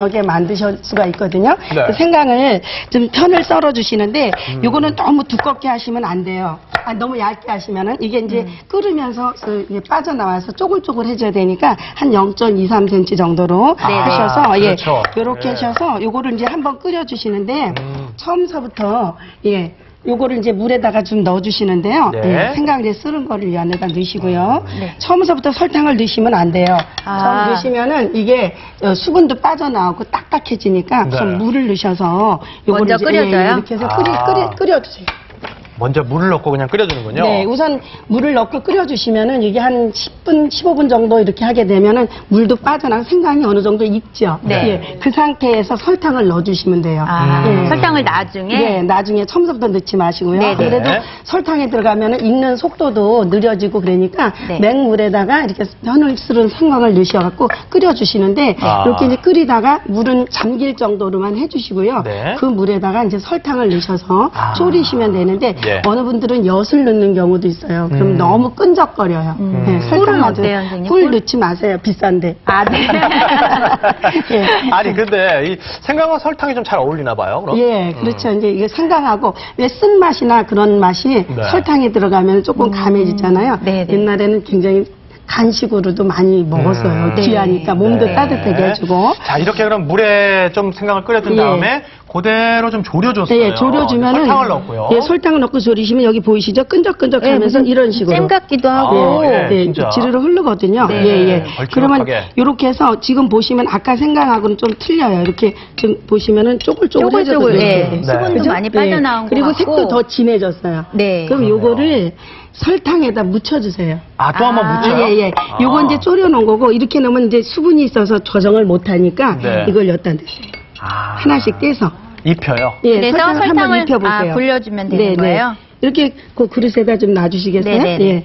하게 만드실 수가 있거든요. 네. 그 생강을 좀 편을 썰어 주시는데 요거는 너무 두껍게 하시면 안 돼요. 너무 얇게 하시면은 이게 이제 끓으면서 이게 빠져나와서 쪼글쪼글해져야 되니까 한 0.23cm 정도로 하셔서 그렇죠. 요렇게 하셔서 요거를 이제 한번 끓여 주시는데 처음서부터 요거를 이제 물에다가 좀 넣어주시는데요. 생강을 이제 썰은 거를 이 안에다 넣으시고요. 처음서부터 설탕을 넣으시면 안 돼요. 처음 넣으시면은 이게 수분도 빠져나오고 딱딱해지니까 우선 물을 넣으셔서 요거를 먼저 이제 끓여줘요? 이렇게 해서 끓여주세요. 먼저 물을 넣고 그냥 끓여주는군요. 네, 우선 물을 넣고 끓여주시면은 이게 한 10분, 15분 정도 이렇게 하게 되면은 물도 빠져나가 생강이 어느 정도 익죠. 그 상태에서 설탕을 넣어주시면 돼요. 설탕을 나중에? 나중에 처음부터 넣지 마시고요. 그래도 설탕에 들어가면은 익는 속도도 느려지고 그러니까 맹물에다가 이렇게 현을 쓸은 생강을 넣으셔갖고 끓여주시는데 이렇게 이제 끓이다가 물은 잠길 정도로만 해주시고요. 그 물에다가 이제 설탕을 넣으셔서 졸이시면 되는데 어느 분들은 엿을 넣는 경우도 있어요. 그럼 너무 끈적거려요. 꿀은 어때요, 선생님? 꿀 넣지 마세요. 비싼데. 아니 근데 이 생강과 설탕이 좀 잘 어울리나 봐요. 그럼? 그렇죠. 이제 이게 생강하고 왜 쓴맛이나 그런 맛이 설탕에 들어가면 조금 감해지잖아요. 옛날에는 굉장히 간식으로도 많이 먹었어요. 귀하니까 몸도 따뜻하게 해주고. 자, 이렇게 그럼 물에 좀 생강을 끓여준 다음에 그대로 좀 졸여줬어요. 졸여주면은 설탕을 넣고요. 설탕을 넣고 졸이시면 여기 보이시죠? 끈적끈적하면서 이런 식으로. 잼 같기도 하고. 지르르 흐르거든요. 그러면 이렇게 해서 지금 보시면 아까 생강하고는 좀 틀려요. 이렇게 좀 보시면은 쪼글쪼글해졌어요. 수분도 많이 빠져나온 거 그리고 같고. 색도 더 진해졌어요. 그럼 요거를 설탕에다 묻혀주세요. 또 한번 묻혀요? 요거 이제 졸여놓은 거고 이렇게 넣으면 이제 수분이 있어서 조정을 못하니까 이걸 여기다 넣으세요. 하나씩 떼서 입혀요? 그래서 설탕을 한번 입혀보세요. 불려주면 되는 거예요? 이렇게 그 그릇에다 좀 놔주시겠어요?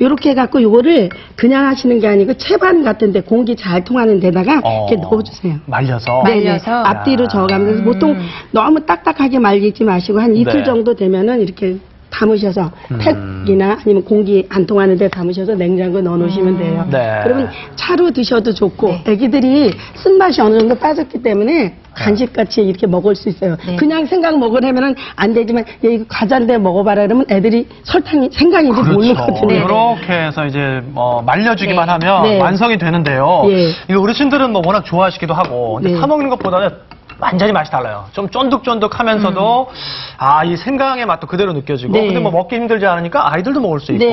요렇게 해갖고 요거를 그냥 하시는 게 아니고 채반 같은데 공기 잘 통하는 데다가 이렇게 넣어주세요. 말려서? 말려서? 앞뒤로 저어가면서 보통 너무 딱딱하게 말리지 마시고 한 이틀 정도 되면은 이렇게 담으셔서 팩이나 아니면 공기 안 통하는 데 담으셔서 냉장고에 넣어 놓으시면 돼요. 그러면 차로 드셔도 좋고 애기들이 쓴맛이 어느 정도 빠졌기 때문에 간식같이 이렇게 먹을 수 있어요. 그냥 생강 먹으려면 안 되지만 이거 과자인데 먹어봐라 그러면 애들이 생강인지 모르거든요. 이렇게 해서 이제 말려주기만 하면 완성이 되는데요. 이거 어르신들은 뭐 워낙 좋아하시기도 하고 근데 사 먹는 것보다는 완전히 맛이 달라요. 좀 쫀득쫀득하면서도 이 생강의 맛도 그대로 느껴지고 근데 뭐 먹기 힘들지 않으니까 아이들도 먹을 수 있고.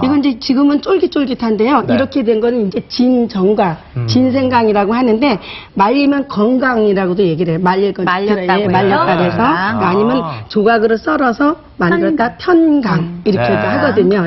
이건 이제 지금은 쫄깃쫄깃한데요. 이렇게 된 거는 이제 진정강, 진생강이라고 하는데 말리면 건강이라고도 얘기를 해요. 말렸다고요? 말렸다 그래서 아니면 조각으로 썰어서 만들었다 편강 이렇게 하거든요.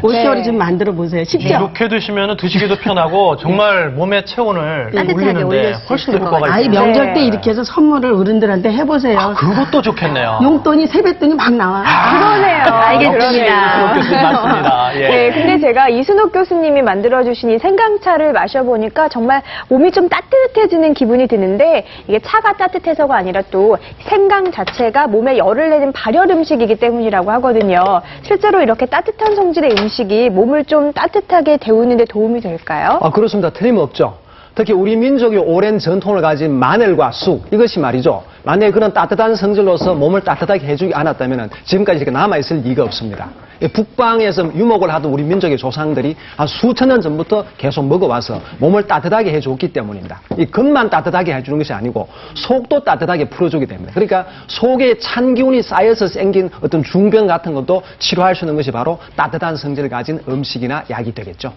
올겨울에 좀 만들어 보세요. 쉽죠? 이렇게 드시면 드시기도 편하고 정말 몸의 체온을 올리는데 훨씬 더 효과가 있어요. 아이 명절 때 이렇게 해서 선물을 어른들한테 해보세요. 그것도 좋겠네요. 용돈이 세뱃돈이 막 나와. 그러네요. 알겠습니다. 교수님 맞습니다. 근데 제가 이순옥 교수님이 만들어주신 이 생강차를 마셔보니까 정말 몸이 좀 따뜻해지는 기분이 드는데 이게 차가 따뜻해서가 아니라 또 생강 자체가 몸에 열을 내는 발열 음식이기 때문이라고 하거든요. 실제로 이렇게 따뜻한 성질의 음식이 몸을 좀 따뜻하게 데우는 데 도움이 될까요? 그렇습니다. 틀림없죠. 특히 우리 민족이 오랜 전통을 가진 마늘과 쑥 이것이 말이죠. 만약에 그런 따뜻한 성질로서 몸을 따뜻하게 해주지 않았다면 지금까지 이렇게 남아있을 리가 없습니다. 북방에서 유목을 하던 우리 민족의 조상들이 한 수천 년 전부터 계속 먹어와서 몸을 따뜻하게 해줬기 때문입니다. 이 겉만 따뜻하게 해주는 것이 아니고 속도 따뜻하게 풀어주게 됩니다. 그러니까 속에 찬 기운이 쌓여서 생긴 어떤 중병 같은 것도 치료할 수 있는 것이 바로 따뜻한 성질을 가진 음식이나 약이 되겠죠.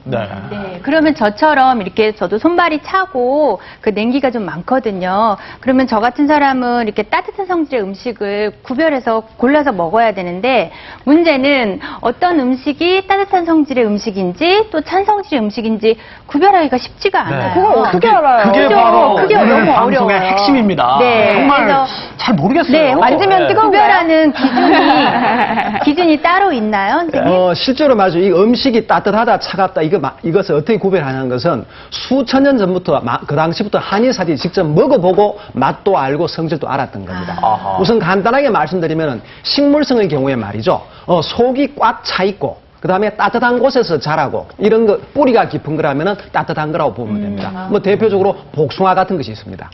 그러면 저처럼 이렇게 저도 손발이 차고 그 냉기가 좀 많거든요. 그러면 저 같은 사람은 이렇게 따뜻한 성질의 음식을 구별해서 골라서 먹어야 되는데 문제는 어떤 음식이 따뜻한 성질의 음식인지 또 찬 성질의 음식인지 구별하기가 쉽지가 않아요. 그걸 어떻게 알아요? 그게 바로 그게 오늘 너무 방송의 어려워요. 핵심입니다. 그래서 잘 모르겠어요. 만지면 구별하는 기준이 따로 있나요, 선생님? 실제로 말이죠. 이 음식이 따뜻하다, 차갑다, 이것을 어떻게 구별하는 것은 수천 년 전부터, 그 당시부터 한의사들이 직접 먹어보고 맛도 알고 성질도 알았던 겁니다. 우선 간단하게 말씀드리면 식물성의 경우에 말이죠. 속이 꽉 차 있고 그 다음에 따뜻한 곳에서 자라고 이런 거 뿌리가 깊은 거라면은 따뜻한 거라고 보면 됩니다. 뭐 대표적으로 복숭아 같은 것이 있습니다.